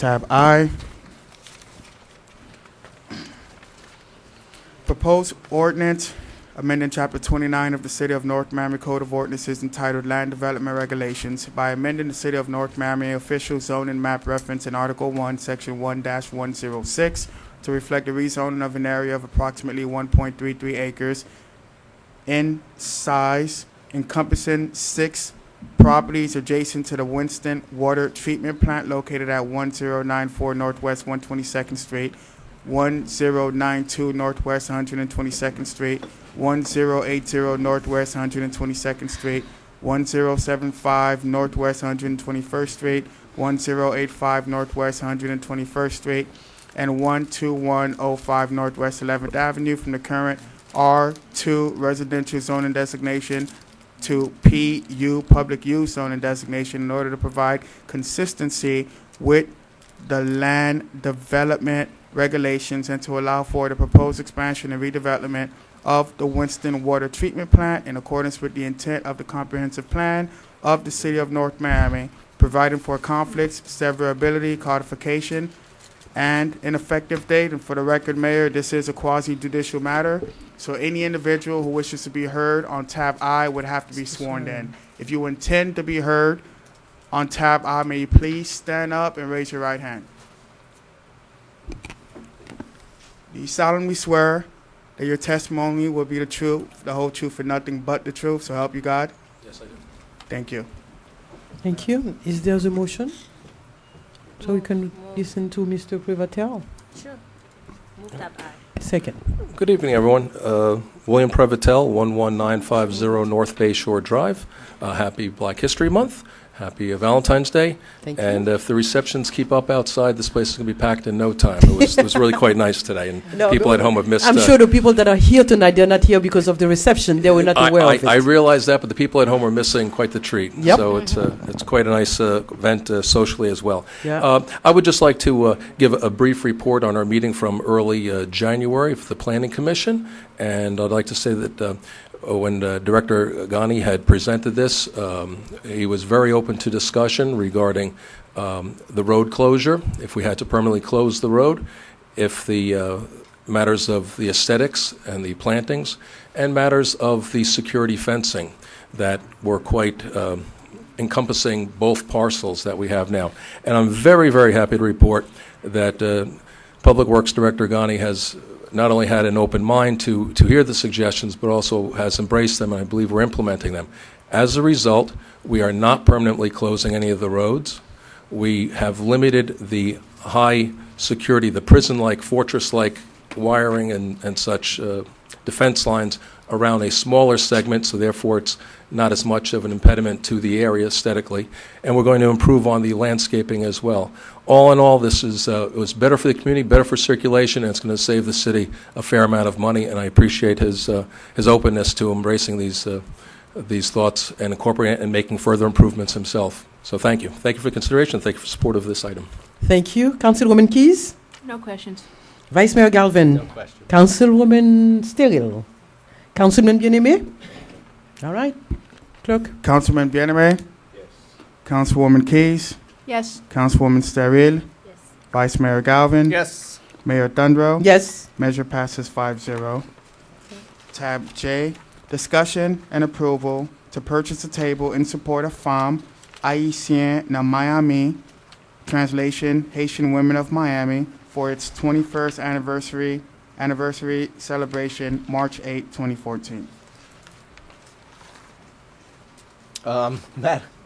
Tab I. Proposed ordinance amending Chapter 29 of the City of North Miami Code of Ordinances entitled Land Development Regulations by amending the City of North Miami official zoning map reference in Article 1, Section 1-106 to reflect the rezoning of an area of approximately 1.33 acres in size, encompassing 6 properties adjacent to the Winston Water Treatment Plant located at 1094 Northwest 122nd Street, 1092 Northwest 122nd Street, 1080 Northwest 122nd Street, 1075 Northwest 121st Street, 1085 Northwest 121st Street, and 12105 Northwest 11th Avenue from the current R2 residential zoning designation to PU public use zoning designation in order to provide consistency with the land development regulations and to allow for the proposed expansion and redevelopment of the Winston Water Treatment Plant in accordance with the intent of the comprehensive plan of the City of North Miami, providing for conflicts, severability, codification, and an effective date. And for the record, Mayor, this is a quasi-judicial matter, so any individual who wishes to be heard on tab I would have to be sworn in. If you intend to be heard on tab I, may you please stand up and raise your right hand. Do you solemnly swear that your testimony will be the truth, the whole truth, and nothing but the truth, so help you God? Yes, I do. Thank you. Thank you. Is there a motion? So we can listen to Mr. Privatel. Sure. Move tab I. Second. Good evening, everyone. William Prevatel, 11950 North Bay Shore Drive. Happy Black History Month. Happy Valentine's Day. Thank you. And if the receptions keep up outside, this place is going to be packed in no time. It was really quite nice today, and No, people at home have missed. I'm sure the people that are here tonight, they're not here because of the reception. They were not aware of it. I realize that, but the people at home are missing quite the treat. Yep. So it's quite a nice event socially as well. Yeah. I would just like to give a brief report on our meeting from early January for the Planning Commission, and I'd like to say that when Director Ghani had presented this, he was very open to discussion regarding the road closure, if we had to permanently close the road, if the matters of the aesthetics and the plantings, and matters of the security fencing that were quite encompassing both parcels that we have now. And I'm very, very happy to report that Public Works Director Ghani has not only had an open mind to hear the suggestions, but also has embraced them, and I believe we're implementing them. As a result, we are not permanently closing any of the roads. We have limited the high security, the prison-like, fortress-like wiring and such defense lines around a smaller segment, so therefore it's not as much of an impediment to the area aesthetically. And we're going to improve on the landscaping as well. All in all, this is it was better for the community, better for circulation, and it's going to save the city a fair amount of money. And I appreciate his openness to embracing these thoughts and incorporating and making further improvements himself. So thank you. Thank you for consideration. Thank you for support of this item. Thank you. Councilwoman Keys? No questions. Vice Mayor Galvin? No question. Councilwoman Steril? Councilman Bien-Aimé? All right. Clerk? Councilman Bien-Aimé? Yes. Councilwoman Keys? Yes. Councilwoman Steril? Yes. Vice Mayor Galvin? Yes. Mayor Thundrow? Yes. Measure passes 5-0. Tab J, discussion and approval to purchase a table in support of Femme Haïtienne na Miami, translation, Haitian Women of Miami, for its 21st anniversary celebration, March 8, 2014.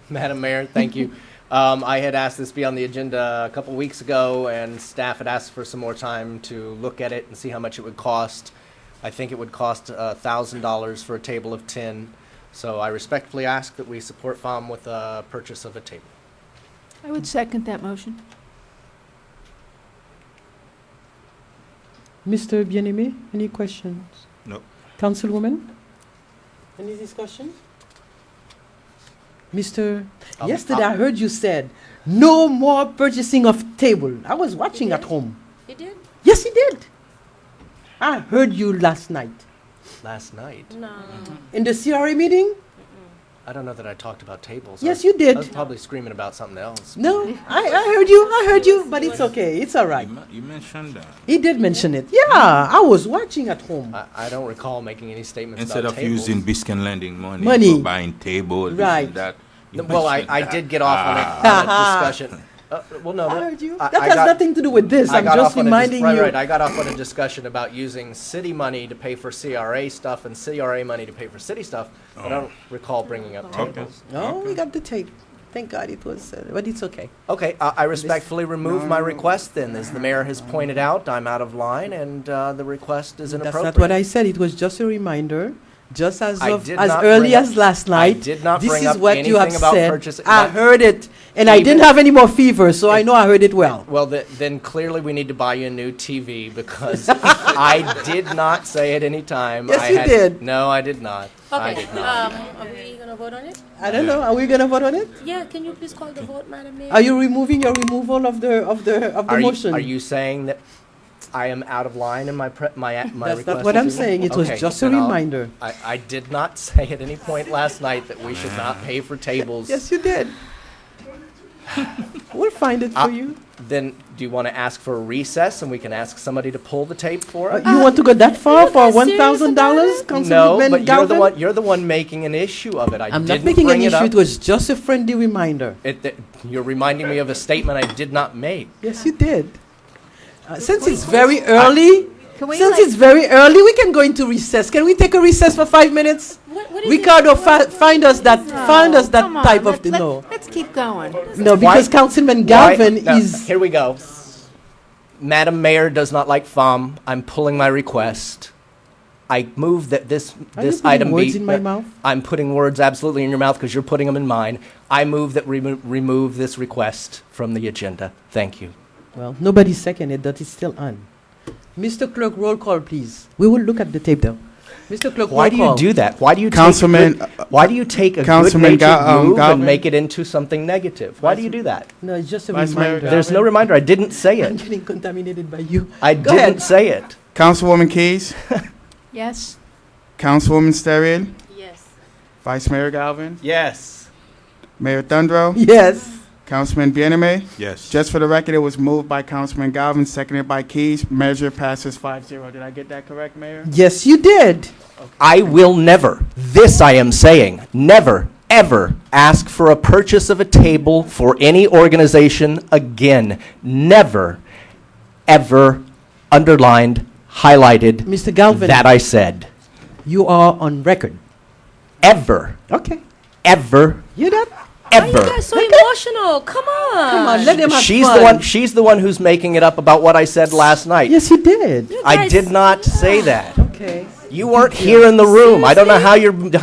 Madam Mayor, thank you. I had asked this be on the agenda a couple weeks ago, and staff had asked for some more time to look at it and see how much it would cost. I think it would cost $1,000 for a table of 10. So I respectfully ask that we support FOM with the purchase of a table. I would second that motion. Mr. Bien-Aimé, any questions? No. Councilwoman? Any discussion? Yesterday I heard you said, no more purchasing of table. I was watching at home. You did? Yes, he did. I heard you last night. Last night. No. In the CRA meeting? I don't know that I talked about tables. Yes, you did. I was probably screaming about something else. No, I heard you, but it's okay. It's all right. You mentioned that. He did mention it. Yeah, I was watching at home. I don't recall making any statements Instead about of tables. using Biscan lending money, Money. for buying table, this Right. and that. you Well, mentioned I that. did get off on a discussion. Well, no, I heard you. I That has got- nothing to do with this. I I'm got just off on reminding you. Right. I got off on a discussion about using city money to pay for CRA stuff and CRA money to pay for city stuff. But I don't recall bringing up tables. No, we got the tape. Thank God it was, but it's okay. Okay, I respectfully remove my request then. As the mayor has pointed out, I'm out of line and the request is That's inappropriate. not what I said. It was just a reminder. Just as I of did as not early bring up- as last I night. did not This bring is up what you have anything about said. purchasing- I not- heard it, and I didn't Even- have any more fever, so I know I heard it well. Well, then clearly we need to buy you a new TV because I did not say at any time. Yes, I you did. No, I did not. I Okay, did not. are we gonna vote on it? I don't know. Are we gonna vote on it? Yeah, can you please call the vote, Madam Mayor? Are you removing your removal of the motion? Are you saying that I am out of line in my That's request? not what I'm saying. It was Okay, just a then I'll- reminder. I did not say at any point last night that we should not pay for tables. Yes, you did. We'll find it for you. Then do you want to ask for a recess and we can ask somebody to pull the tape for us? You want to go that far you for guys serious $1,000, about No, Councilman but Galvin? you're the one making an issue of it. I I'm didn't not making an bring it issue. up. It was just a friendly reminder. You're reminding me of a statement I did not make. Yes, you did. Since it's very early, Can we, since like- it's very early, we can go into recess. Can we take a recess for 5 minutes? What is Ricardo, it? find us that Come on, type of thing. No, Let's keep going. no, because Councilman Galvin Why- no, is. Here we go. Madam Mayor does not like FOM. I'm pulling my request. I move that this Are you this putting item words be. in my mouth? I'm putting words absolutely in your mouth because you're putting them in mine. I move that we remove this request from the agenda. Thank you. Well, nobody seconded that. It's still on. Mr. Clerk, roll call, please. We will look at the tape, though. Mr. Clerk, Why roll do you call. do that? Why do you Councilman, take a good, why do you take a Councilman good-natured move Galvin? and make it into something negative? Why do you do that? No, it's just a Vice Mayor reminder. There's no reminder. I didn't say I'm it. getting contaminated by you. I Go didn't ahead. say it. Councilwoman Keys, Yes? Councilwoman Sterried, Yes. Vice Mayor Galvin, Yes. Mayor Thundro, Yes. Councilman Bieneme. Yes. Just for the record, it was moved by Councilman Galvin, seconded by Keys. Measure passes 5-0. Did I get that correct, Mayor? Yes, you did. I will never, this I am saying, never, ever ask for a purchase of a table for any organization again. Never, ever underlined, highlighted Mr. Galvin, that I said. you are on record. Ever, Okay. ever, You did. Why are you ever. guys so emotional? Come on. Come on, let them have She's fun. the one. She's the one who's making it up about what I said last night. Yes, he did. You I guys- did not say that. Okay. You weren't here in the room. I don't know how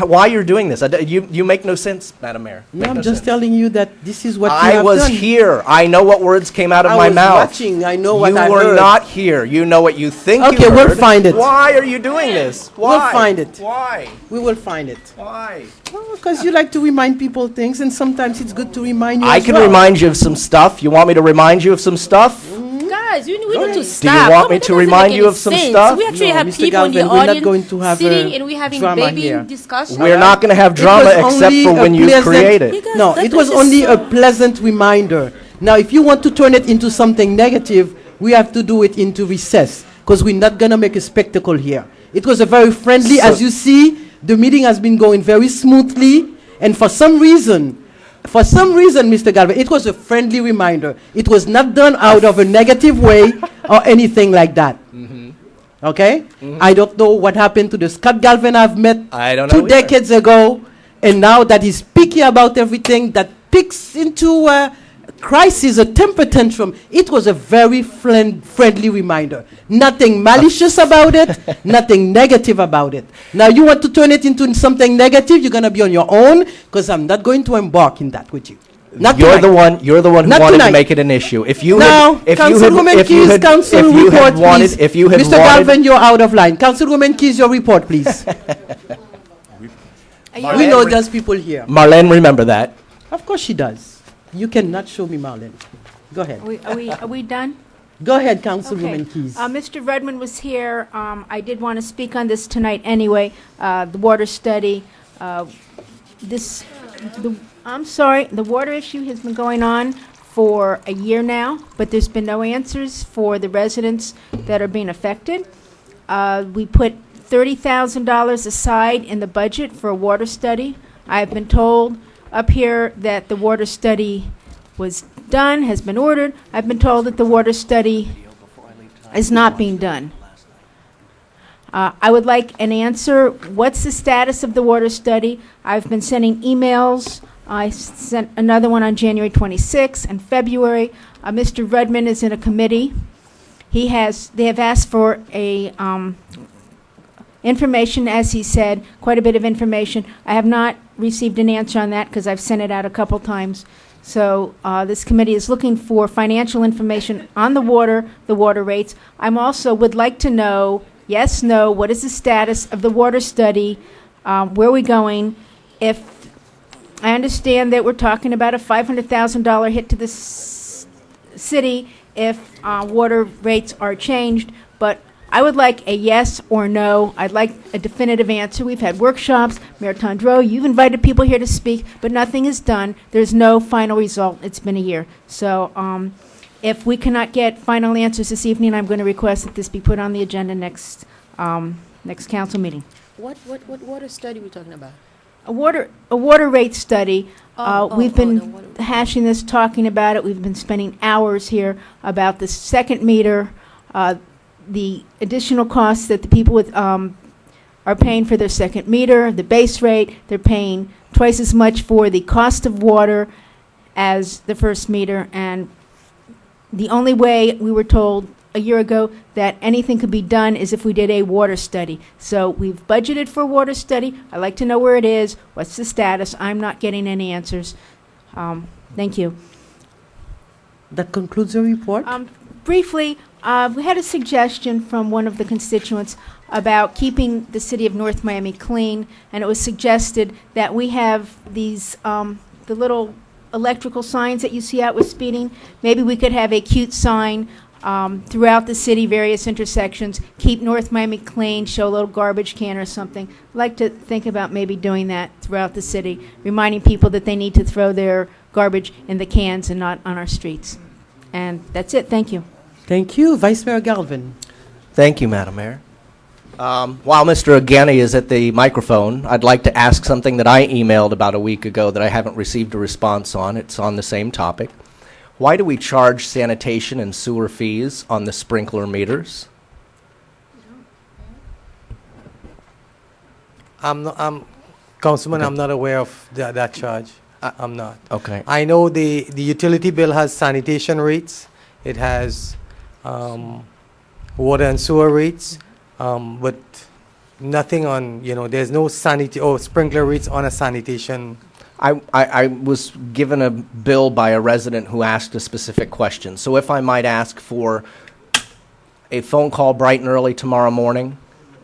why you're doing this. You make no sense, Madam Mayor. No, Make I'm no just sense. telling you that this is what you I have was done. here. I know what words came out of I my was mouth. watching. I know what you I were heard. not here. You know what you think Okay, you heard. we'll find it. Why are you doing this? Why? We'll find it. Why? We will find it. Why? Because you like to remind people things, and sometimes it's good to remind you I as can well. remind you of some stuff. You want me to remind you of some stuff? Guys, we need to ahead. stop. want Come me on, to that doesn't remind make you any of some sense. stuff? We actually No, have Mr. people in the Galvin, we're not audience going to have sitting a and we're having drama baby here. discussion. We're not going to have drama was except only for a when you pleasant- create You it. guys, No, that it was just only a so- pleasant reminder. Now, if you want to turn it into something negative, we have to do it into recess, because we're not going to make a spectacle here. It was a very friendly, So- as you see, the meeting has been going very smoothly, and for some reason, Mr. Galvin, it was a friendly reminder. It was not done out of a negative way or anything like that. Okay? I don't know what happened to the Scott Galvin I've met I don't know 2 either. decades ago, and now that he's picky about everything, that picks into a crisis, a temper tantrum. It was a very friendly reminder. Nothing malicious about it, nothing negative about it. Now you want to turn it into something negative, you're going to be on your own, because I'm not going to embark in that with you. Not You're the tonight. one. You're the one who Not wanted tonight. to make it an issue. If you Now, had, if you Councilwoman had, if you Keys, had, council if you report, had wanted, please. if you had Mr. wanted, Galvin, you're out of line. Councilwoman Keys, your report, please. Are you We know Marlene, there's people here. Marlene, remember that. Of course she does. You cannot show me Marlene. Go ahead. are we done? Go ahead, Councilwoman Okay. Keys. Mr. Redmond was here. I did want to speak on this tonight anyway. The water study. this, I'm sorry, the water issue has been going on for a year now, but there's been no answers for the residents that are being affected. We put $30,000 aside in the budget for a water study. I've been told up here that the water study was done, has been ordered. I've been told that the water study is not being done. I would like an answer. What's the status of the water study? I've been sending emails. I sent another one on January 26th and February. Mr. Rudman is in a committee. They have asked for a information, as he said, quite a bit of information. I have not received an answer on that because I've sent it out a couple times. So this committee is looking for financial information on the water rates. I'm also would like to know, yes, no, what is the status of the water study? Where are we going? If I understand that we're talking about a $500,000 hit to the city if water rates are changed, but I would like a yes or no. I'd like a definitive answer. We've had workshops. Mayor Tondreau, you've invited people here to speak, but nothing is done. There's no final result. It's been a year. So if we cannot get final answers this evening, I'm going to request that this be put on the agenda next council meeting. What water study we talking about? A water rate study. We've the been water- hashing this, talking about it. We've been spending hours here about the second meter, the additional costs that the people with are paying for their second meter, the base rate. They're paying twice as much for the cost of water as the first meter. And the only way we were told a year ago that anything could be done is if we did a water study. So we've budgeted for a water study. I'd like to know where it is. What's the status? I'm not getting any answers. Thank you. That concludes the report. Briefly, we had a suggestion from one of the constituents about keeping the city of North Miami clean, and it was suggested that we have these, the little electrical signs that you see out with speeding. Maybe we could have a cute sign throughout the city, various intersections, keep North Miami clean, show a little garbage can or something. I'd like to think about maybe doing that throughout the city, reminding people that they need to throw their garbage in the cans and not on our streets. And that's it. Thank you. Thank you. Vice Mayor Galvin. Thank you, Madam Mayor. While Mr. Agani is at the microphone, I'd like to ask something that I emailed about a week ago that I haven't received a response on. It's on the same topic. Why do we charge sanitation and sewer fees on the sprinkler meters? Councilman, I'm not aware of that charge. I'm not. Okay. I know the utility bill has sanitation rates. It has water and sewer rates, but nothing on, there's no sprinkler rates on a sanitation. I was given a bill by a resident who asked a specific question. So if I might ask for a phone call bright and early tomorrow morning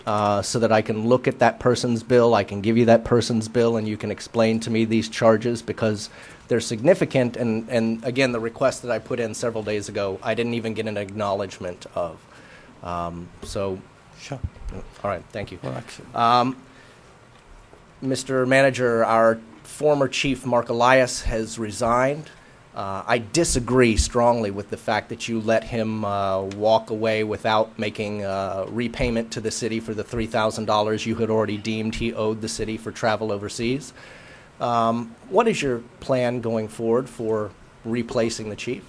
so that I can look at that person's bill, I can give you that person's bill, and you can explain to me these charges because they're significant. And again, the request that I put in several days ago, I didn't even get an acknowledgement of. So, Sure. all right, thank you. Well, actually, Mr. Manager, our former chief, Mark Elias, has resigned. I disagree strongly with the fact that you let him walk away without making repayment to the city for the $3,000 you had already deemed he owed the city for travel overseas. What is your plan going forward for replacing the chief?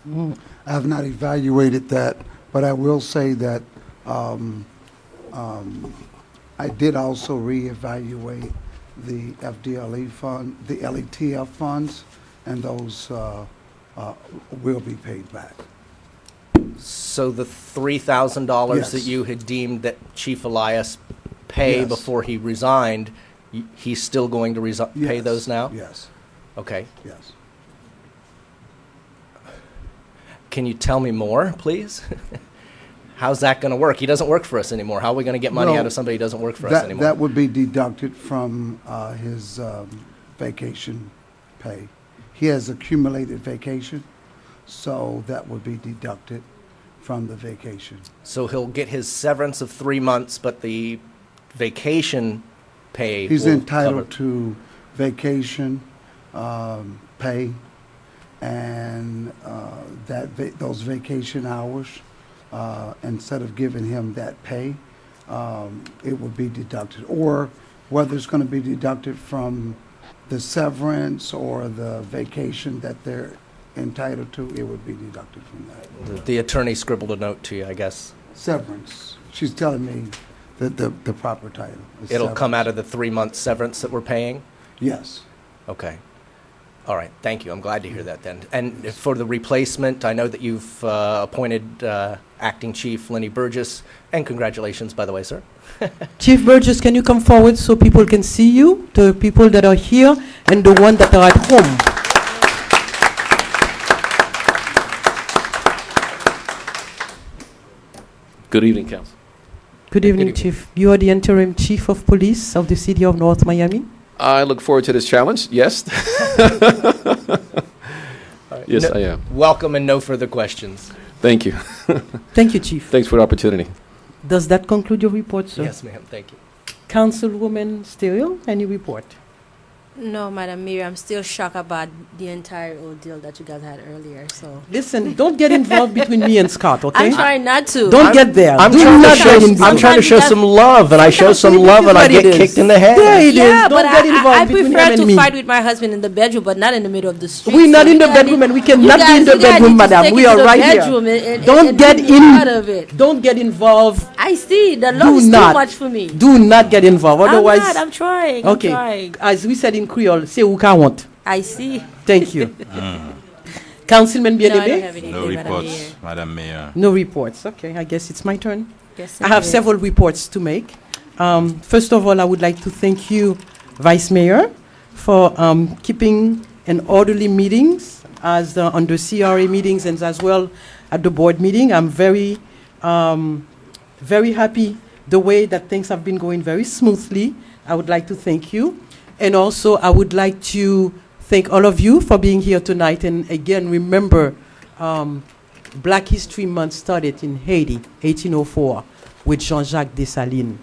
I have not evaluated that, but I will say that I did also reevaluate the FDLE fund, the LETF funds, and those will be paid back. So the $3,000 Yes. that you had deemed that Chief Elias pay Yes. before he resigned, he's still going to pay Yes. those now? Yes, Okay. yes. Can you tell me more, please? How's that going to work? He doesn't work for us anymore. How are we going to get money No, out of somebody who doesn't work for us That, anymore? that would be deducted from his vacation pay. He has accumulated vacation, so that would be deducted from the vacation. So he'll get his severance of 3 months, but the vacation pay He's will entitled cover? to vacation, pay, and those vacation hours, instead of giving him that pay, it would be deducted. Or whether it's going to be deducted from the severance or the vacation that they're entitled to, it would be deducted from that. The attorney scribbled a note to you, I guess. Severance. She's telling me that the proper title is It'll come severance. out of the 3-month severance that we're paying? Yes. Okay. All right, thank you. I'm glad to hear that then. And for the replacement, I know that you've appointed Acting Chief Lenny Burgess, and congratulations, by the way, sir. Chief Burgess, can you come forward so people can see you, the people that are here and the ones that are at home? Good evening, Council. Good evening, evening. Chief. You are the interim Chief of Police of the City of North Miami. I look forward to this challenge. Yes. Yes, No- I am. Welcome and no further questions. Thank you. Thank you, Chief. Thanks for the opportunity. Does that conclude your report, sir? Yes, ma'am, thank you. Councilwoman Stereo, any report? No, Madam Mayor, I'm still shocked about the entire ordeal that you guys had earlier, so. Listen, don't get involved between me and Scott, okay? I'm trying not to. Don't get there. I'm Do trying not to get show, involved. I'm trying to show Sometimes some love, and I show some love, and I There get it is. kicked in the head. There it is. Yeah, Don't but get involved I between prefer him and to me. fight with my husband in the bedroom, but not in the middle of the street. We're not So in you the guys bedroom, need- and we cannot you be in guys- the you guys bedroom, need to madam. take We it to are the right bedroom here. and Don't get leave me out in. of it. Don't get involved. I see. The love Do is too not. much for me. Do not get involved. Otherwise, I'm not. I'm trying. okay. I'm trying. As we said in Creole, c'est ou ka want. I see. Thank you. Councilman No, I don't Bien-Aimé? have anything, No Madam reports, Mayor. Madam Mayor. No reports. Okay, I guess it's my turn. Yes, I have Mayor. several reports to make. First of all, I would like to thank you, Vice Mayor, for keeping an orderly meetings as on the CRA meetings and as well at the board meeting. I'm very happy the way that things have been going very smoothly. I would like to thank you. And also, I would like to thank all of you for being here tonight. And again, remember, Black History Month started in Haiti, 1804, with Jean-Jacques Dessalines.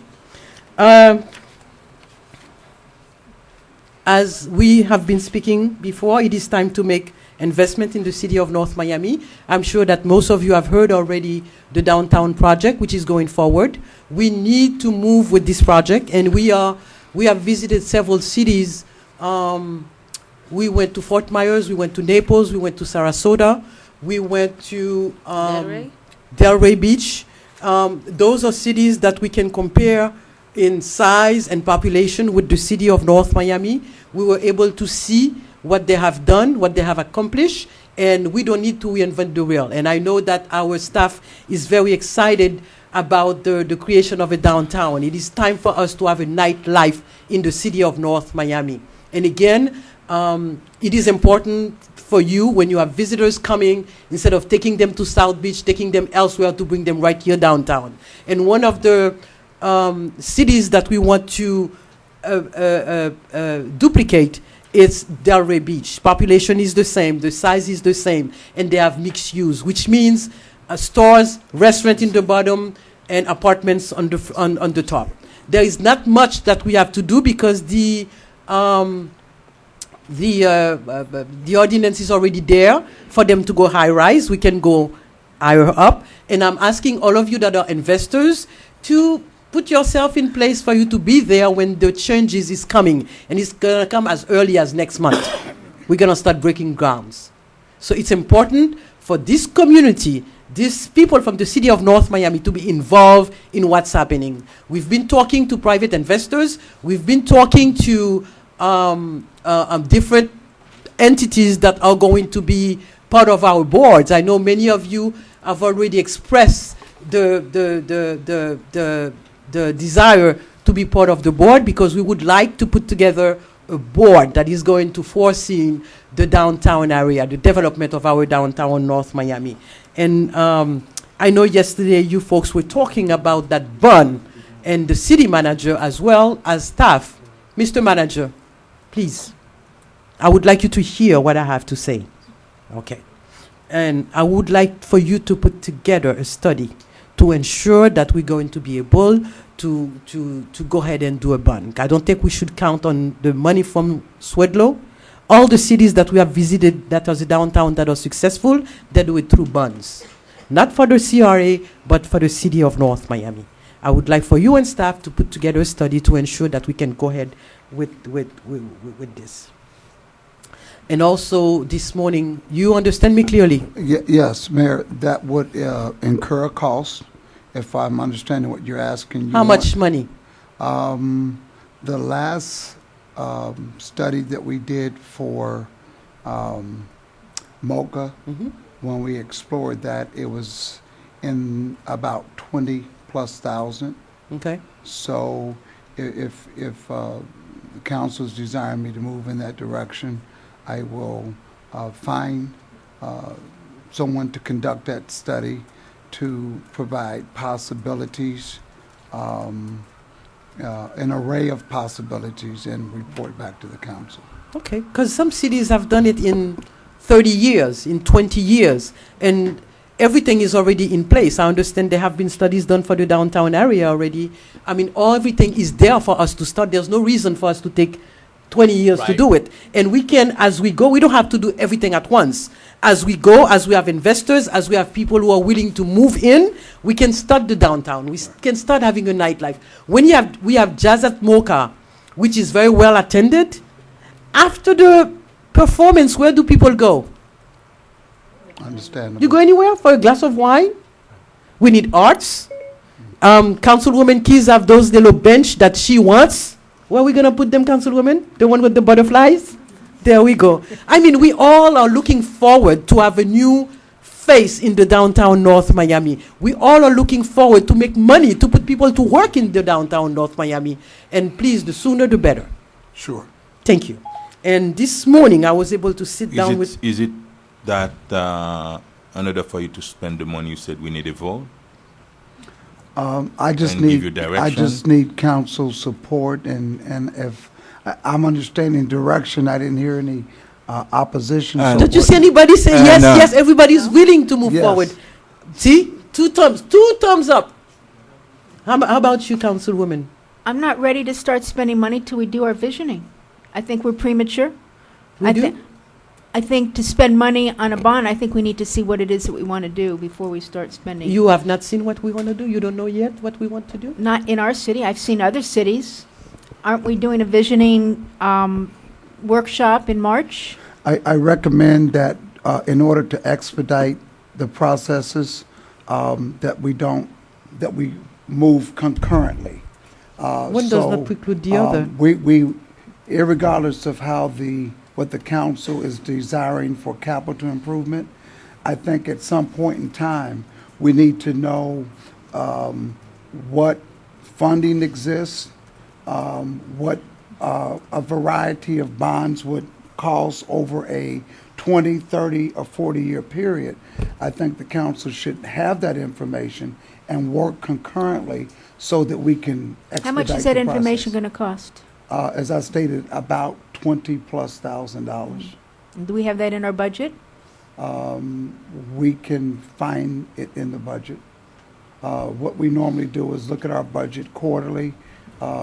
As we have been speaking before, it is time to make investment in the city of North Miami. I'm sure that most of you have heard already the downtown project, which is going forward. We need to move with this project, and we have visited several cities. We went to Fort Myers, we went to Naples, we went to Sarasota, we went to Delray? Delray Beach. Those are cities that we can compare in size and population with the city of North Miami. We were able to see what they have done, what they have accomplished, and we don't need to reinvent the wheel. And I know that our staff is very excited about the creation of a downtown. It is time for us to have a nightlife in the city of North Miami. And again, it is important for you when you have visitors coming, instead of taking them to South Beach, taking them elsewhere, to bring them right here downtown. And one of the cities that we want to duplicate is Delray Beach. Population is the same, the size is the same, and they have mixed use, which means stores, restaurant in the bottom, and apartments on the top. There is not much that we have to do because the ordinance is already there for them to go high-rise. We can go higher up. And I'm asking all of you that are investors to put yourself in place for you to be there when the changes is coming. And it's going to come as early as next month. We're going to start breaking grounds. So it's important for this community, these people from the city of North Miami, to be involved in what's happening. We've been talking to private investors. We've been talking to different entities that are going to be part of our boards. I know many of you have already expressed the desire to be part of the board, because we would like to put together a board that is going to foresee the downtown area, the development of our downtown North Miami. And I know yesterday you folks were talking about that bond, and the city manager as well as staff. Mr. Manager, please, I would like you to hear what I have to say. Okay. And I would like for you to put together a study to ensure that we're going to be able to go ahead and do a bond. I don't think we should count on the money from Swedlow. All the cities that we have visited that was the downtown that are successful, they do it through bonds. Not for the CRA, but for the city of North Miami. I would like for you and staff to put together a study to ensure that we can go ahead with this. And also, this morning, you understand me clearly? Yes, Mayor, that would incur a cost, if I'm understanding what you're asking. How much money? The last study that we did for MOCA, when we explored that, it was in about 20,000+. Okay. So if the council's desiring me to move in that direction, I will find someone to conduct that study to provide possibilities, an array of possibilities, and report back to the council. Okay, because some cities have done it in 30 years, in 20 years, and everything is already in place. I understand there have been studies done for the downtown area already. I mean, everything is there for us to start. There's no reason for us to take 20 years to do it. And we can, as we go, we don't have to do everything at once. As we go, as we have investors, as we have people who are willing to move in, we can start the downtown. We can start having a nightlife. When we have Jazz at Mocha, which is very well attended, after the performance, where do people go? Understandable. You go anywhere for a glass of wine? We need arts. Councilwoman Keys have those little bench that she wants. Where are we going to put them, Councilwoman? The one with the butterflies? There we go. I mean, we all are looking forward to have a new face in the downtown North Miami. We all are looking forward to make money, to put people to work in the downtown North Miami. And please, the sooner the better. Sure. Thank you. And this morning, I was able to sit down with... Is it that in order for you to spend the money, you said we need a vote? I just And give you need direction? council support, and if I'm understanding direction, I didn't hear any opposition. So Don't you what- see anybody say yes, yes, everybody's willing to move Yes. forward. See? Two thumbs up. How about you, Councilwoman? I'm not ready to start spending money till we do our visioning. I think we're premature. We do? I think to spend money on a bond, I think we need to see what it is that we want to do before we start spending. You have not seen what we want to do? You don't know yet what we want to do? Not in our city. I've seen other cities. Aren't we doing a visioning workshop in March? I recommend that in order to expedite the processes, that we move concurrently. One does not preclude the other. We, irregardless of how what the council is desiring for capital improvement, I think at some point in time, we need to know what funding exists, what a variety of bonds would cost over a 20, 30, or 40-year period. I think the council should have that information and work concurrently so that we can expedite How much is that the information process. going to cost? As I stated, about $20,000+. Do we have that in our budget? We can find it in the budget. What we normally do is look at our budget quarterly,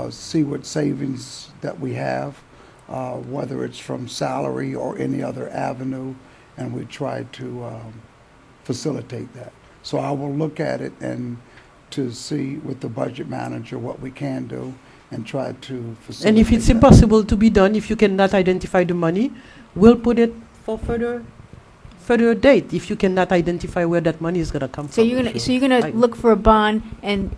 see what savings that we have, whether it's from salary or any other avenue, and we try to facilitate that. So I will look at it and to see with the budget manager what we can do and try to facilitate. And if it's that. impossible to be done, if you cannot identify the money, we'll put it for further date if you cannot identify where that money is going to come So from. you're If going to I- look for a bond and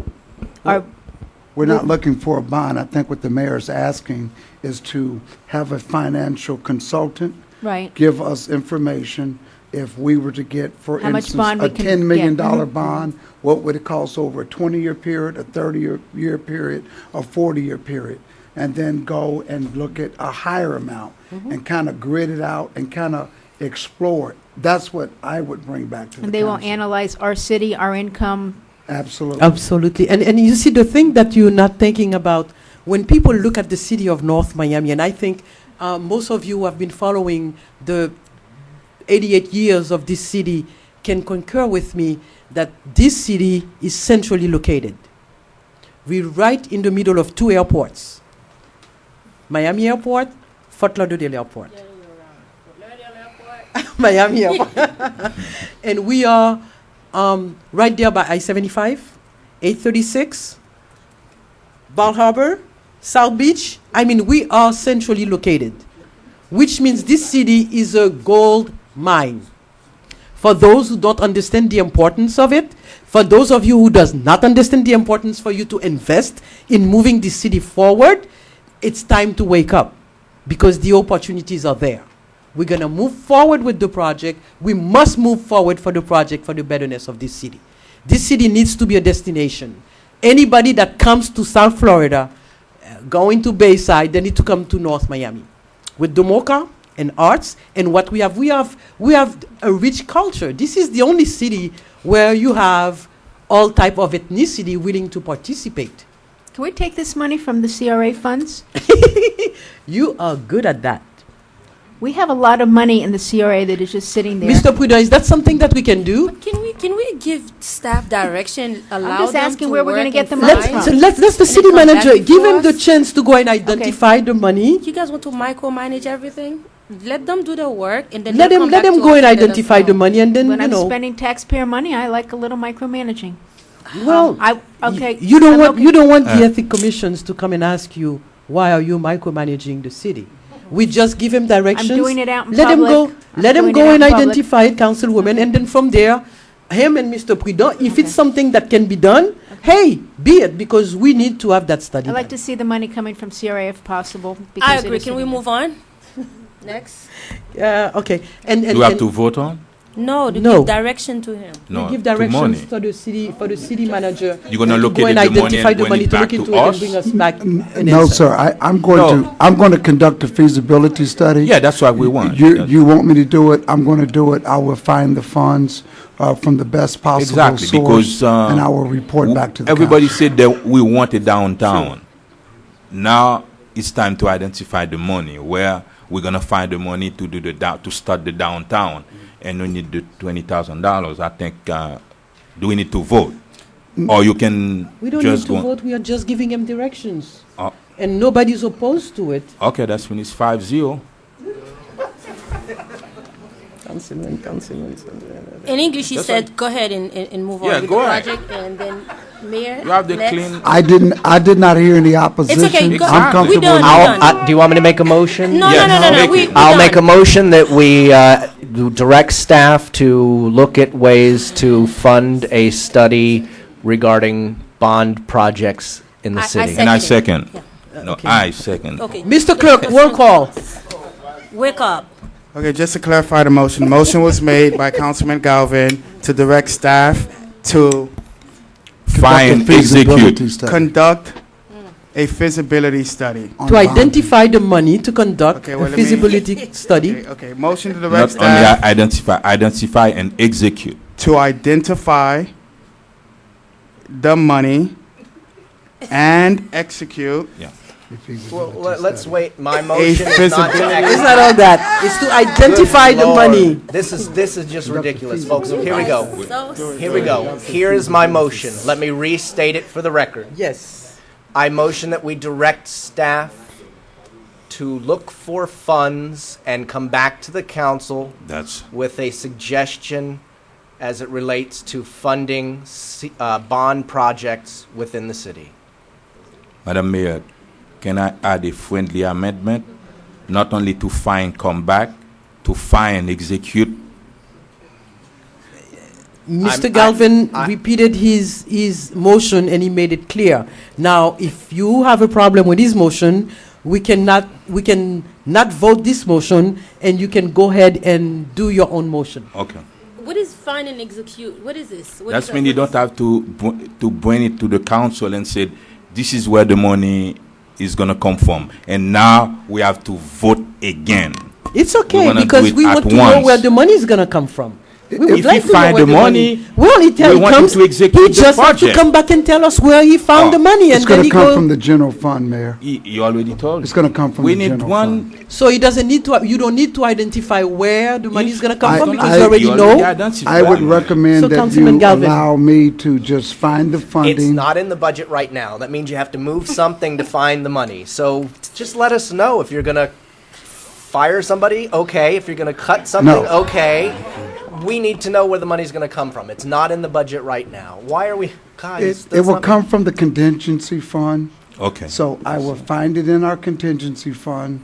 We're not looking for a bond. I think what the mayor is asking is to have a financial consultant right. give us information. If we were to get, for How much instance, bond a we can $10 million get. Mhm. bond, what would it cost over a 20-year period, a 30-year period, a 40-year period? And then go and look at a higher amount and kind of grid it out and kind of explore it. That's what I would bring back to the And they will council. analyze our city, our income. Absolutely. Absolutely. And you see, the thing that you're not thinking about, when people look at the city of North Miami, and I think most of you who have been following the 88 years of this city can concur with me that this city is centrally located. We're right in the middle of two airports. Miami Airport, Fort Lauderdale Airport. Miami Airport. And we are right there by I-75, 836, Bal Harbor, South Beach. I mean, we are centrally located, which means this city is a gold mine. For those who don't understand the importance of it, for those of you who does not understand the importance for you to invest in moving this city forward, it's time to wake up because the opportunities are there. We're going to move forward with the project. We must move forward for the project for the betterness of this city. This city needs to be a destination. Anybody that comes to South Florida, going to Bayside, they need to come to North Miami. With Domoka and arts and what we have a rich culture. This is the only city where you have all type of ethnicity willing to participate. Can we take this money from the CRA funds? You are good at that. We have a lot of money in the CRA that is just sitting there. Mr. Puda, is that something that we can do? Can we give staff direction? Allow I'm just them asking to where we're work going to get the and money find- So from. let's the And city then come manager, back give before him the us? chance to go and identify the money. You guys want to micromanage everything? Let them do the work and then Let they'll him come back to go us and let us identify the know. money, and then When you I'm know. spending taxpayer money, I like a little micromanaging. Well, Okay. you don't I'm want okay. you don't want the ethic commissions to come and ask you why are you micromanaging the city. We just give him directions. I'm doing it out in let public. him go. I'm Let him doing go it out and in public. identify it, Councilwoman, and then from there, him and Mr. Prudent, if it's something that can be done, hey, be it, because we need to have that study. I'd like done. to see the money coming from CRA if possible. I because it agree. is Can we sitting move on? Next. Okay, and Do we have to vote on? No, to No. give direction to him. No, we give to money. directions for the city manager. You're gonna to locate go and the money identify and the bring money it to look back to into it and us? bring us back. an No, answer. sir, I'm No. going to conduct a feasibility study. Yeah, that's what we want. You want me to do it, I'm going to do it. I will find the funds from the best possible Exactly, source, because and I will report back to the everybody council. said that we want it downtown. Now it's time to identify the money. Where we're gonna find the money to do to start the downtown, and we need the $20,000. I think. Do we need to vote, or you can We don't just need to go? vote. We are just giving him directions, Oh, and nobody's opposed to it. okay, that's when it's 5-0. Councilman. In English, he That's said, go ahead and move on Yeah, with go the ahead. project. And then, Mayor, You have the next. clean. I did not hear any opposition. okay, go- I'm Exactly. comfortable. We done, with we it. done. Do you want me to make a motion? No, Yes, no. make We, it. we I'll done. make a motion that we direct staff to look at ways to fund a study regarding bond projects in the I city. And I Second. second. No, I second. Okay, Mr. Clerk, roll call. wake up. Okay, just to clarify the motion. The motion was made by Councilman Galvin to direct staff to Find, Conduct a feasibility execute. study conduct a feasibility study. on To bond. identify the money to conduct Okay, well, a let me- feasibility study. Okay, motion to direct Not staff only identify and execute. to identify the money and execute A feasibility Well, let's study. wait. My motion is not to feasibility- It's not all that. It's to identify Good the Lord. money. This is just ridiculous, folks. Here we go. So Here we go. Here is my motion. Let me restate it for the record. Yes. I motion that we direct staff to look for funds and come back to the council That's with a suggestion as it relates to funding bond projects within the city. Madam Mayor, can I add a friendly amendment? Not only to find, come back, to find, execute. Mr. Galvin repeated his motion and he made it clear. Now, if you have a problem with his motion, we can not vote this motion, and you can go ahead and do your own motion. Okay. what is find and execute? What is this? What That's is when that? you don't have to bring it to the council and say, this is where the money is going to come from. And now we have to vote again. It's We okay wanna do because it we at want to know once. where the money is going to come from. would if like he to know find where the money, well, we he want him comes, to execute he the just has to project. come back and tell us where he found the money, It's and then going he to come go. from the general fund, Mayor. You already told It's me. going to come from We the need general one. fund. So he doesn't need to. You don't need to identify where the money is going to come I- from because I- you already You know. identified I would the money. recommend So, that Councilman you Galvin. allow me to just find the funding. It's not in the budget right now. That means you have to move something to find the money. So just let us know if you're going to fire somebody, okay. If you're going to cut something, No. okay. We need to know where the money's going to come from. It's not in the budget right now. Why are we, guys? It that's will not- come from the contingency fund. Okay. So I will find it in our contingency fund.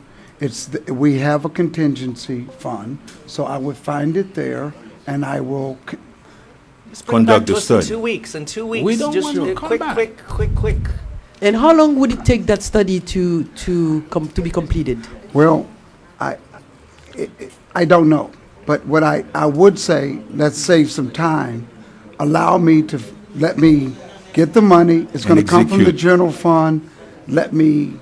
We have a contingency fund, so I would find it there, and I will, Just bring it back Conduct to the us in study. 2 weeks. In 2 weeks, We don't just want to come quick, back. quick. And how long would it take that study to be completed? well, I don't know. But what I would say, let's save some time. Allow me to, let me get the money. It's going to come from the execute. general fund. Let me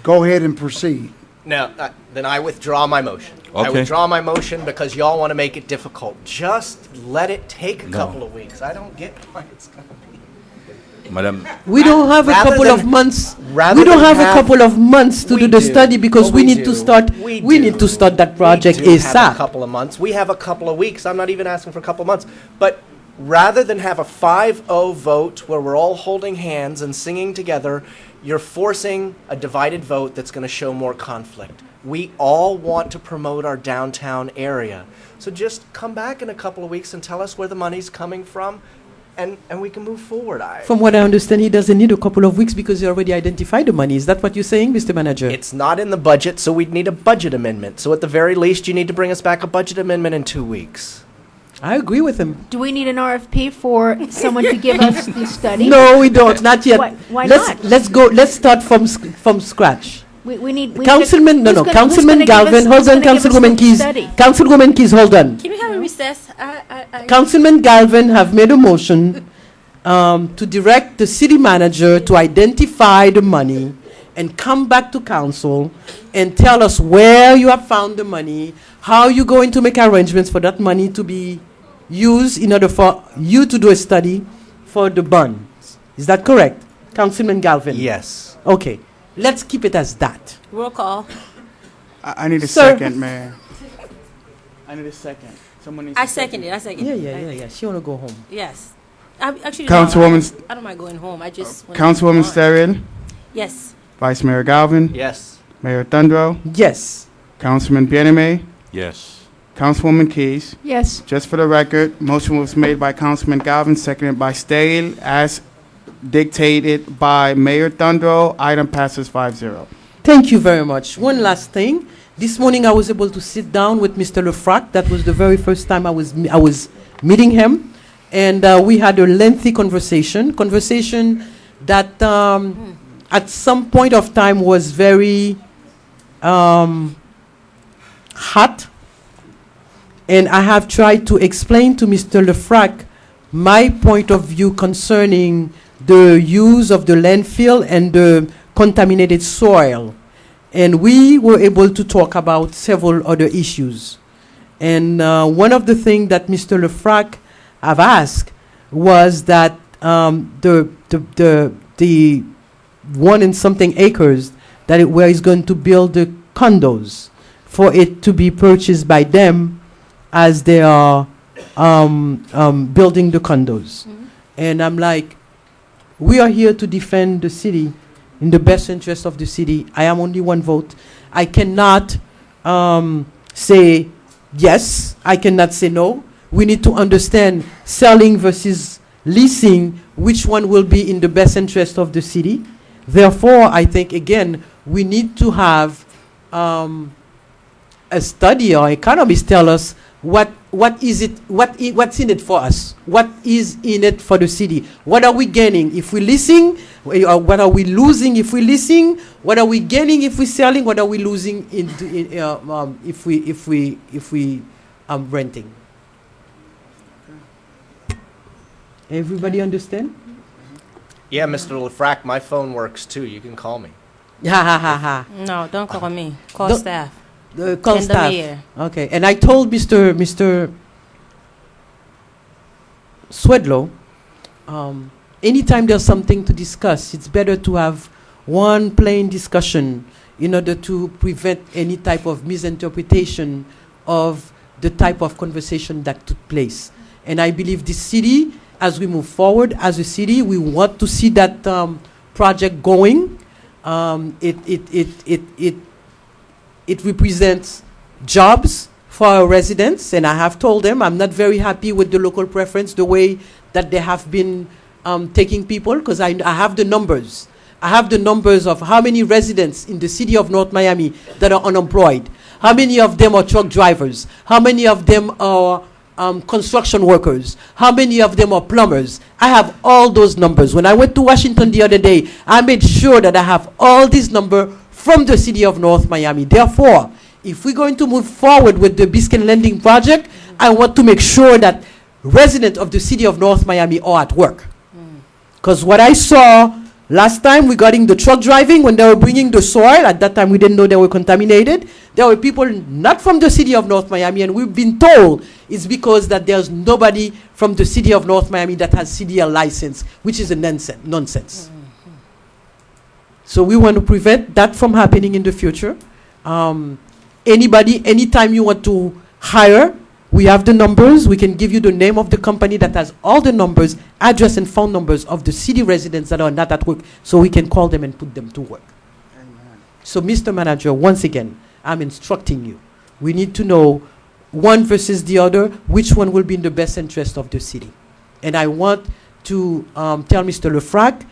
go ahead and proceed. Now, then I withdraw my motion. I Okay. withdraw my motion because y'all want to make it difficult. Just let it take a couple of weeks. I don't get why it's going to be. Madam, We don't have a Rather couple than- of months. rather We don't than have a have- couple of months to We do the do. study because Well, we we need to do. start. We We need to do. start that project We do have a ASAP. couple of months. We have a couple of weeks. I'm not even asking for a couple of months. But rather than have a 5-0 vote where we're all holding hands and singing together, you're forcing a divided vote that's going to show more conflict. We all want to promote our downtown area. So just come back in a couple of weeks and tell us where the money's coming from, and we can move forward. From what I understand, he doesn't need a couple of weeks because he already identified the money. Is that what you're saying, Mr. Manager? It's not in the budget, so we'd need a budget amendment. So at the very least, you need to bring us back a budget amendment in 2 weeks. I agree with him. Do we need an RFP for someone to give us the study? No, we don't. Not yet. Why let's not? let's go. Let's start from scratch. We need. Councilman, no, Councilman Galvin, hold on, Councilwoman Keys. Councilwoman Keys, hold on. Can we have a recess? Councilman Galvin have made a motion to direct the city manager to identify the money and come back to council and tell us where you have found the money, how you're going to make arrangements for that money to be used in order for you to do a study for the bonds. Is that correct, Councilman Galvin? Yes. Okay, let's keep it as that. Roll call. I need a Sir. second, Mayor. I need a second. Someone needs I a second it. I second Yeah, it. yeah. She wanna go home. Yes. I actually Councilwoman- I don't mind going home. I just wanna Councilwoman move on. Sterrill, Yes. Vice Mayor Galvin, Yes. Mayor Thundro, Yes. Councilman Bieneme, yes. Councilwoman Keys. Yes. Just for the record, motion was made by Councilman Galvin, seconded by Stale, as dictated by Mayor Thundro. Item passes 5-0. Thank you very much. One last thing. This morning I was able to sit down with Mr. Lefrak. That was the very first time I was meeting him. And we had a lengthy conversation that at some point of time was very hot. And I have tried to explain to Mr. Lefrak my point of view concerning the use of the landfill and the contaminated soil. And we were able to talk about several other issues. And one of the things that Mr. Lefrak have asked was that the 1 and something acres where he's going to build the condos, for it to be purchased by them as they are building the condos. And I'm like, we are here to defend the city in the best interest of the city. I am only one vote. I cannot say yes. I cannot say no. We need to understand selling versus leasing, which one will be in the best interest of the city. Therefore, I think, again, we need to have a study, or economists tell us what's in it for us, what is in it for the city, what are we gaining if we're leasing, what are we losing if we're leasing, what are we gaining if we're selling, what are we losing if we renting. Everybody understand? Yeah, Mr. Lefrak, my phone works too. You can call me. Ha ha ha ha. No, don't call me. Call Don't- staff. Call And the staff. mayor. Okay, and I told Mr. Swedlow, anytime there's something to discuss, it's better to have one plain discussion in order to prevent any type of misinterpretation of the type of conversation that took place. And I believe this city, as we move forward as a city, we want to see that project going. It represents jobs for our residents, and I have told them I'm not very happy with the local preference, the way that they have been taking people, because I have the numbers. I have the numbers of how many residents in the city of North Miami that are unemployed, how many of them are truck drivers, how many of them are construction workers, how many of them are plumbers. I have all those numbers. When I went to Washington the other day, I made sure that I have all these numbers from the city of North Miami. Therefore, if we're going to move forward with the Biscayne Lending Project, I want to make sure that residents of the city of North Miami are at work. Because what I saw last time regarding the truck driving, when they were bringing the soil, at that time we didn't know they were contaminated. There were people not from the city of North Miami, and we've been told it's because that there's nobody from the city of North Miami that has CDL license, which is a nonsense. So we want to prevent that from happening in the future. Anybody, anytime you want to hire, we have the numbers. We can give you the name of the company that has all the numbers, address and phone numbers of the city residents that are not at work, so we can call them and put them to work. Amen. So, Mr. Manager, once again, I'm instructing you. We need to know one versus the other, which one will be in the best interest of the city. And I want to tell Mr. Lefrak,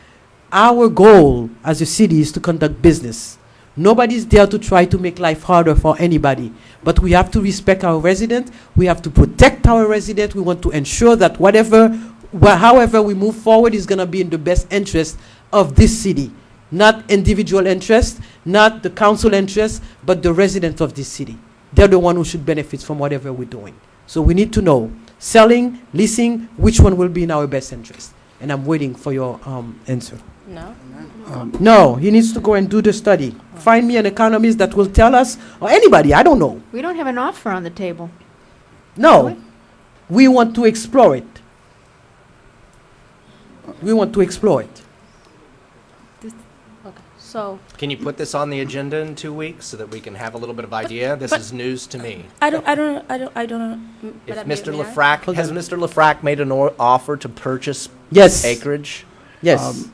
our goal as a city is to conduct business. Nobody's there to try to make life harder for anybody. But we have to respect our residents. We have to protect our residents. We want to ensure that however we move forward is going to be in the best interest of this city. Not individual interest, not the council interest, but the residents of this city. They're the one who should benefit from whatever we're doing. So we need to know, selling, leasing, which one will be in our best interest. And I'm waiting for your answer. No? No, he needs to go and do the study. Find me an economist that will tell us, or anybody, I don't know. We don't have an offer on the table. No, we want to explore it. We want to explore it. Okay, so Can you put this on the agenda in 2 weeks so that we can have a little bit of idea? This is news to me. I don't know. If Madam Mr. Mayor, may I? Lefrak, has Mr. Lefrak made an offer to purchase Yes. acreage? Yes.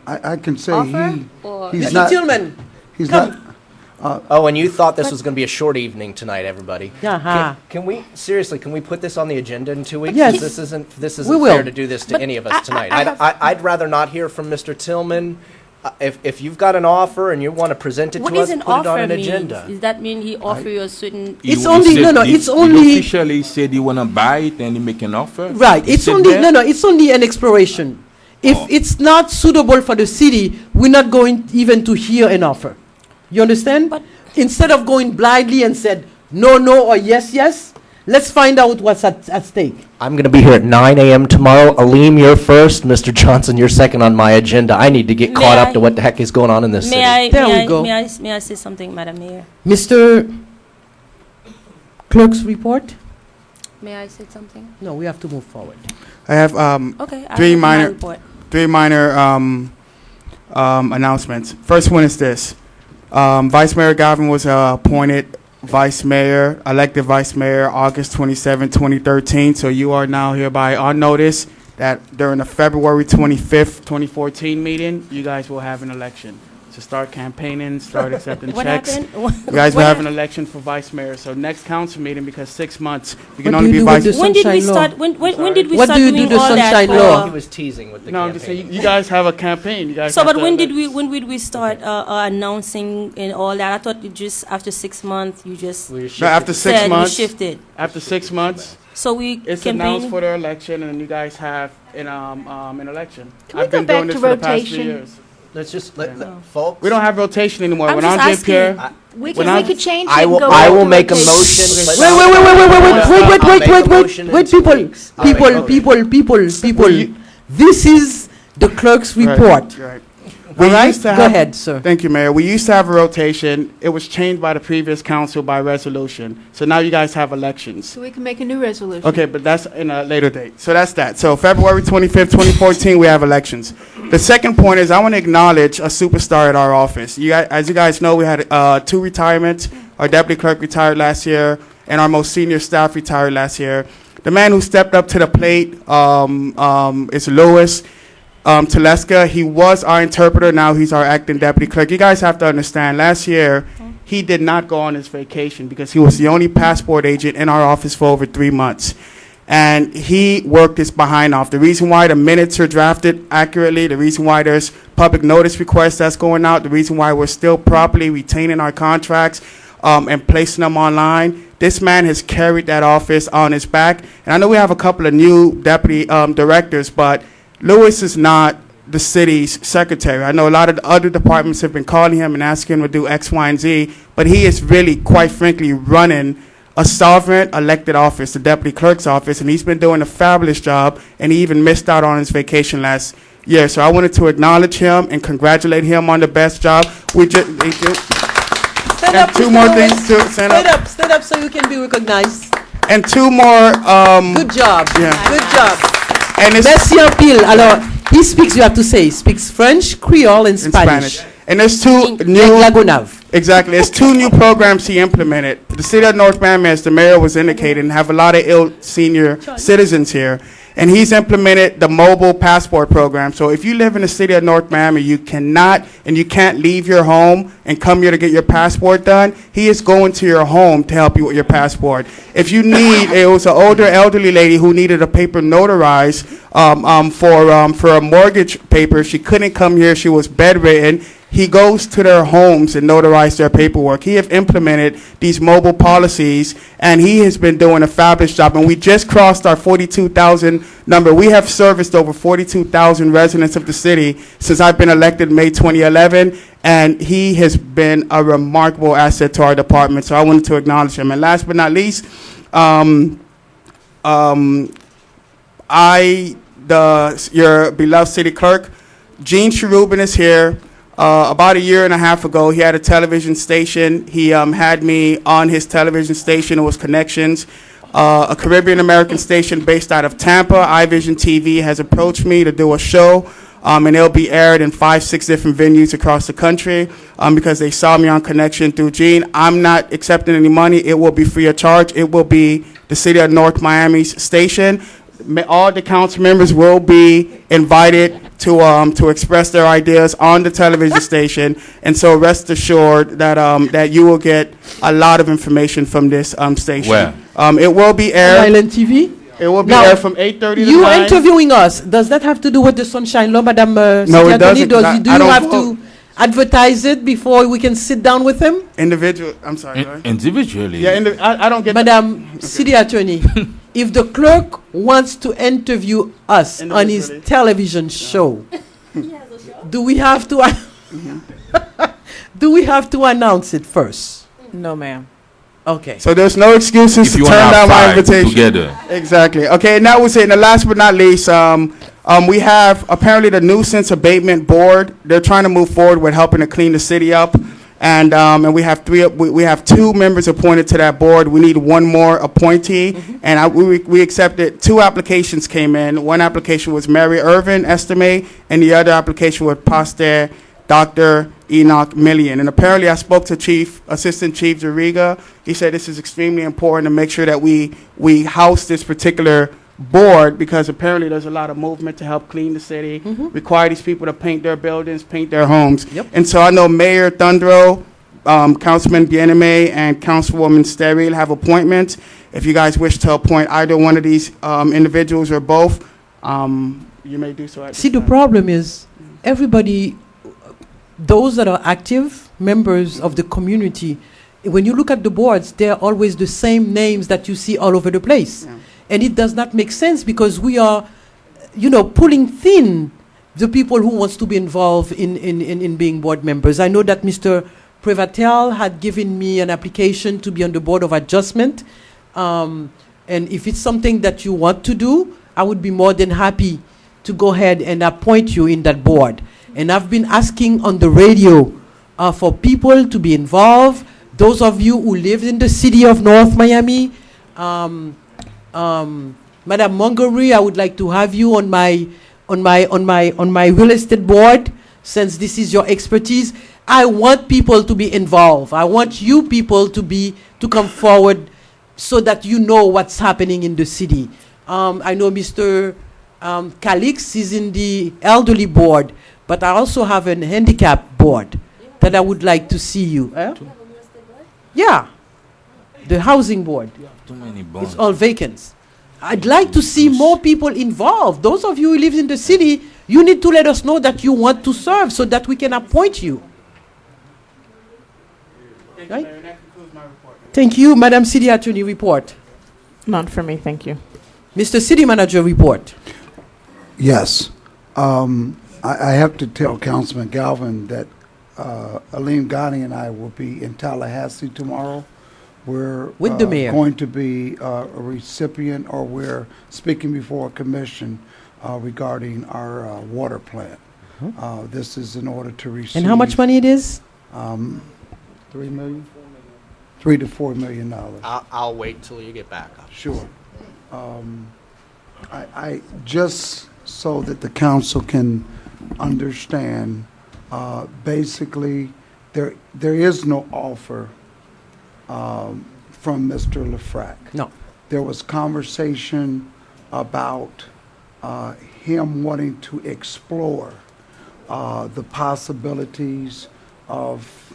I can say Offer or- he's Mr. not, Tillman. he's come. not, Oh, and you thought this was going to be a short evening tonight, everybody. Uh-huh. Can we, seriously, can we put this on the agenda in 2 weeks? Yes. 'Cause this isn't We will. fair to do this to But any of I- us tonight. I have- I'd rather not hear from Mr. Tillman. If you've got an offer and you want to present it What to us, is an put it on offer an means? agenda. Does that mean he offer you a certain? It's He only- said no, no, he- it's he only- officially said he wanna buy it and he make an offer. Right. He It's said only that? it's only an exploration. If Oh. it's not suitable for the city, we're not going even to hear an offer. You understand? But- Instead of going blindly and said no, no, or yes, yes, let's find out what's at stake. I'm going to be here at 9 a.m. tomorrow. Aleem, you're first. Mr. Johnson, you're second on my agenda. I need to get May caught I- up to what the heck is going on in this city. There we go. May I say something, Madam Mayor? Mr. Clerk's report? May I say something? No, we have to move forward. I have Okay. I Three have my minor- report. three minor announcements. First one is this. Vice Mayor Galvin was appointed elected vice mayor, August 27, 2013. So you are now hereby on notice that during the February 25th, 2014 meeting, you guys will have an election. To start campaigning, start accepting What checks. happened? You guys will What have an hap- election for vice mayor. So next council meeting, because 6 months, you What can do only you be do with vice. this? When did we Sunshine Law. start? When did we What start do you do doing the all that? Sunshine for- Law? He was teasing with the No, I'm campaign. just saying, you guys have a campaign. You guys. So, have but to- when did we start announcing and all that? I thought you just after 6 months you just We No, shifted after to- 6 said months. we shifted. After 6 months, So we it's announced campaigning. for the election, and you guys have an election. Can we I've go been back doing this to for the past 3 rotation? years. Let's just, Yeah. folks. We don't have rotation anymore. I'm When just I'm Jim asking. Pierre, We When can, I- we could change it I and will, go I back will to make a rotation. motion. let's- Wait, I'll make a motion in 2 people, weeks. All right, people, okay. people. Well, you- This is the clerk's report. Right. All right, used to go have- ahead, sir. Thank you, Mayor. We used to have a rotation. It was changed by the previous council by resolution. So now you guys have elections. So we can make a new resolution. Okay, but that's in a later date. So that's that. So February 25th, 2014, we have elections. The second point is I want to acknowledge a superstar at our office. As you guys know, we had 2 retirements. Our deputy clerk retired last year, and our most senior staff retired last year. The man who stepped up to the plate is Louis Teleska. He was our interpreter. Now he's our acting deputy clerk. You guys have to understand, last year, he did not go on his vacation because he was the only passport agent in our office for over 3 months. And he worked his behind off. The reason why the minutes are drafted accurately, the reason why there's public notice requests that's going out, the reason why we're still properly retaining our contracts and placing them online, this man has carried that office on his back. And I know we have a couple of new deputy directors, but Louis is not the city's secretary. I know a lot of the other departments have been calling him and asking him to do X, Y, and Z, but he is really, quite frankly, running a sovereign elected office, the deputy clerk's office, and he's been doing a fabulous job, and he even missed out on his vacation last year. So I wanted to acknowledge him and congratulate him on the best job. Thank you. Stand And up, two Mr. more Lewis. things to stand up. Stand up so you can be recognized. And 2 more. Good job. Yeah. Good job. And it's Merci en pile. Alors, he speaks, you have to say, he speaks French, Creole, and in Spanish. Spanish. And there's 2 Like new. Lagonave. Exactly. There's 2 new programs he implemented. The city of North Miami, as the mayor was indicating, have a lot of ill senior citizens here. And he's implemented the mobile passport program. So if you live in the city of North Miami, you cannot and you can't leave your home and come here to get your passport done. He is going to your home to help you with your passport. If you need, it was an older elderly lady who needed a paper notarized for a mortgage paper. She couldn't come here. She was bedridden. He goes to their homes and notarizes their paperwork. He have implemented these mobile policies, and he has been doing a fabulous job. And we just crossed our 42,000 number. We have serviced over 42,000 residents of the city since I've been elected in May 2011, and he has been a remarkable asset to our department. So I wanted to acknowledge him. And last but not least, your beloved city clerk, Gene Cherubin, is here. About a year and a half ago, he had a television station. He had me on his television station. It was Connections, a Caribbean American station based out of Tampa. iVision TV has approached me to do a show, and it'll be aired in 5-6 different venues across the country because they saw me on Connection through Gene. I'm not accepting any money. It will be free of charge. It will be the city of North Miami's station. All the council members will be invited to express their ideas on the television station, and so rest assured that that you will get a lot of information from this station. Where? It will be aired. Island TV. It will be Now, aired from 8:30 to You 9. interviewing us, does that have to do with the Sunshine Law, Madam No, City it Attorney? doesn't. Do I you don't have vote. to advertise it before we can sit down with him? Individual. I'm sorry. go ahead. Individually. Yeah, I don't get. Madam City Attorney, if the clerk wants to interview us on his Individually. television show, do we have to do we have to announce it first? No, ma'am. Okay. So there's no excuses If to you turn want to down have my 5 invitation. together. Exactly. Okay, and that was it. And the last but not least, we have apparently the nuisance abatement board. They're trying to move forward with helping to clean the city up, and we have we have 2 members appointed to that board. We need 1 more appointee, and we accepted 2 applications came in. One application was Mary Irvin Estime, and the other application was Pastor Dr. Enoch Million. And apparently I spoke to Assistant Chief Zariga. He said this is extremely important to make sure that we house this particular board because apparently there's a lot of movement to help clean the city, require these people to paint their buildings, paint their homes. Yep. And so I know Mayor Thundro, Councilman Bieneme, and Councilwoman Steril have appointments. If you guys wish to appoint either one of these individuals or both, you may do so at See, this the time. problem is everybody, those that are active members of the community, when you look at the boards, they're always the same names that you see all over the place. Yeah. And it does not make sense because we are, pulling thin the people who wants to be involved in being board members. I know that Mr. Prevatel had given me an application to be on the Board of Adjustment. And if it's something that you want to do, I would be more than happy to go ahead and appoint you in that board. And I've been asking on the radio for people to be involved. Those of you who live in the city of North Miami, Madam Montgomery, I would like to have you on my real estate board, since this is your expertise. I want people to be involved. I want you people to come forward so that you know what's happening in the city. I know Mr. Calix is in the elderly board, but I also have a handicap board that I would like to see you. Yeah, the housing board. Too many bonds. It's all vacant. I'd like to see more people involved. Those of you who live in the city, you need to let us know that you want to serve so that we can appoint you. Right? Thank you, Madam City Attorney, report. Not for me, thank you. Mr. City Manager, report. Yes. I have to tell Councilman Galvin that Aleem Ghani and I will be in Tallahassee tomorrow. We're with the mayor. Going to be a recipient, or we're speaking before a commission regarding our water plant. This is in order to receive. And how much money it is? $3 million? $3 to $4 million. I'll wait till you get back. Sure. I just so that the council can understand, basically, there is no offer from Mr. LaFrac. No. There was conversation about him wanting to explore the possibilities of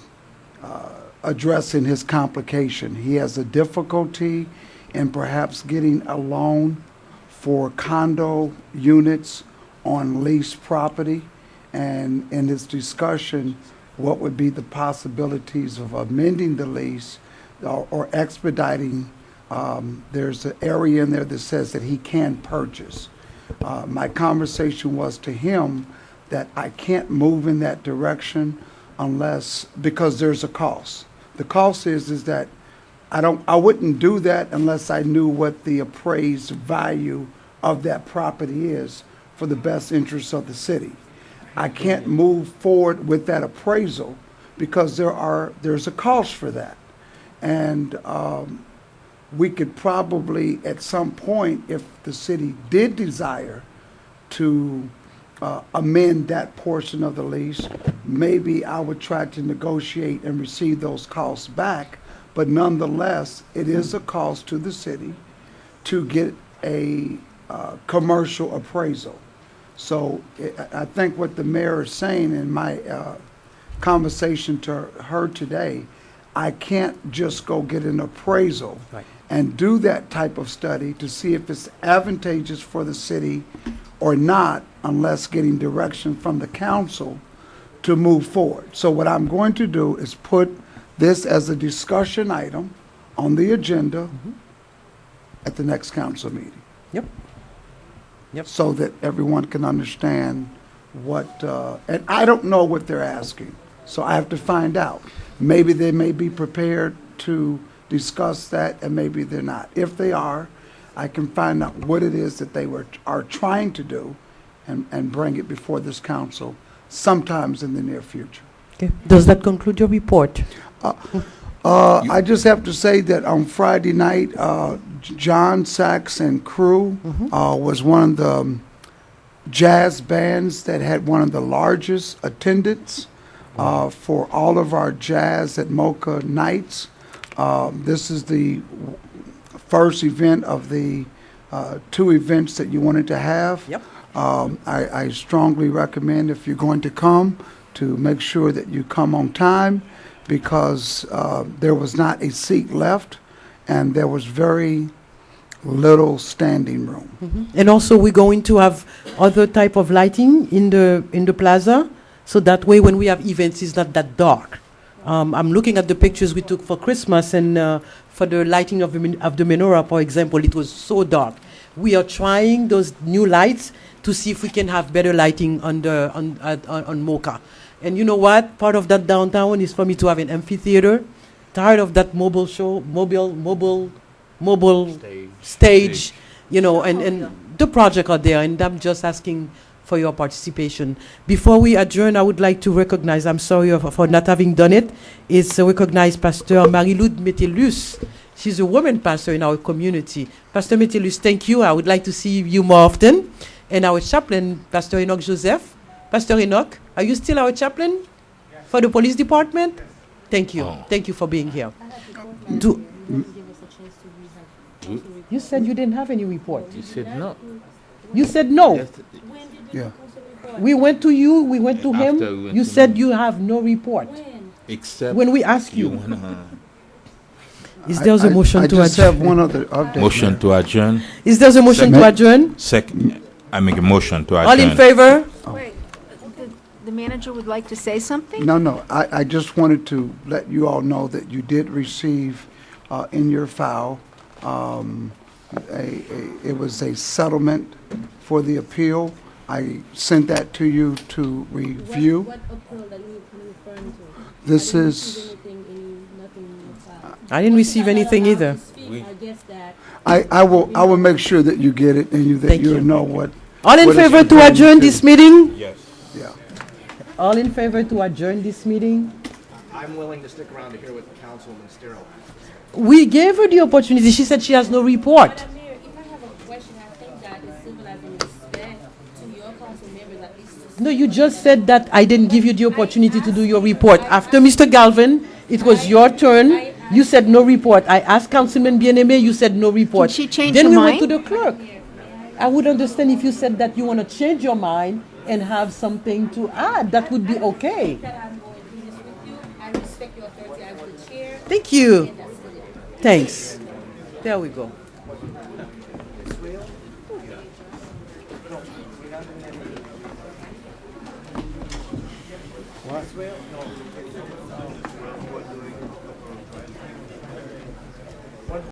addressing his complication. He has a difficulty in perhaps getting a loan for condo units on leased property, and in his discussion, what would be the possibilities of amending the lease or expediting. There's an area in there that says that he can purchase. My conversation was to him that I can't move in that direction because there's a cost. The cost is that I wouldn't do that unless I knew what the appraised value of that property is for the best interests of the city. I can't move forward with that appraisal because there's a cost for that. And we could probably at some point, if the city did desire to amend that portion of the lease, maybe I would try to negotiate and receive those costs back. But nonetheless, it is a cost to the city to get a commercial appraisal. So I think what the mayor is saying in my conversation to her today, I can't just go get an appraisal and do that type of study to see if it's advantageous for the city or not, unless getting direction from the council to move forward. So what I'm going to do is put this as a discussion item on the agenda at the next council meeting. Yep. So that everyone can understand what, and I don't know what they're asking, so I have to find out. Maybe they may be prepared to discuss that, and maybe they're not. If they are, I can find out what it is that they are trying to do and bring it before this council sometimes in the near future. Okay. Does that conclude your report? I just have to say that on Friday night, John Sachs and crew was one of the jazz bands that had one of the largest attendance for all of our jazz at Mocha nights. This is the first event of the two events that you wanted to have. Yep. I strongly recommend, if you're going to come, to make sure that you come on time, because there was not a seat left and there was very little standing room. And also we're going to have other type of lighting in the plaza, so that way when we have events it's not that dark. I'm looking at the pictures we took for Christmas, and for the lighting of the menorah, for example, it was so dark. We are trying those new lights to see if we can have better lighting on Mocha. And you know what? Part of that downtown is for me to have an amphitheater. Tired of that mobile stage, you know, and the project out there. And I'm just asking for for your participation. Before we adjourn, I would like to recognize, I'm sorry for not having done it, is recognize Pastor Marie-Lou Metellus. She's a woman pastor in our community. Pastor Metellus, thank you. I would like to see you more often. And our chaplain, Pastor Enoch Joseph. Pastor Enoch, are you still our chaplain for the police department? Thank you. Thank you for being here. You said you didn't have any report. You said no. You said no. Yeah. We went to you, we went to After we him. went You to said him. you have no report. Except When we asked you you. wanna Is there a motion I to just adjourn? have one other update. motion to adjourn. Is there a motion to adjourn? Second, I make a motion to adjourn. All in favor? Wait, the manager would like to say something? No, I just wanted to let you all know that you did receive in your file, it was a settlement for the appeal. I sent that to you to review. What appeal that you referring to? This is, I didn't receive anything either. I guess that. I will make sure that you get it and that Thank you you. know what. All in what it's favor to pertaining adjourn to. this meeting? Yes. Yeah. All in favor to adjourn this meeting? I'm willing to stick around to hear what Councilwoman Stero has. We gave her the opportunity. She said she has no report. Madam Mayor, if I have a question, I think that is civil as in respect to your council members at least. No, you just said that I didn't give you the opportunity to do your report. After Mr. Galvin, it was your turn. You said no report. I asked Councilman Bien-Aimé, you said no report. Did she change Then her we mind? went to the clerk. I would understand if you said that you want to change your mind and have something to add. That would be okay. I respect your authority as the chair. Thank you. Thanks. There we go.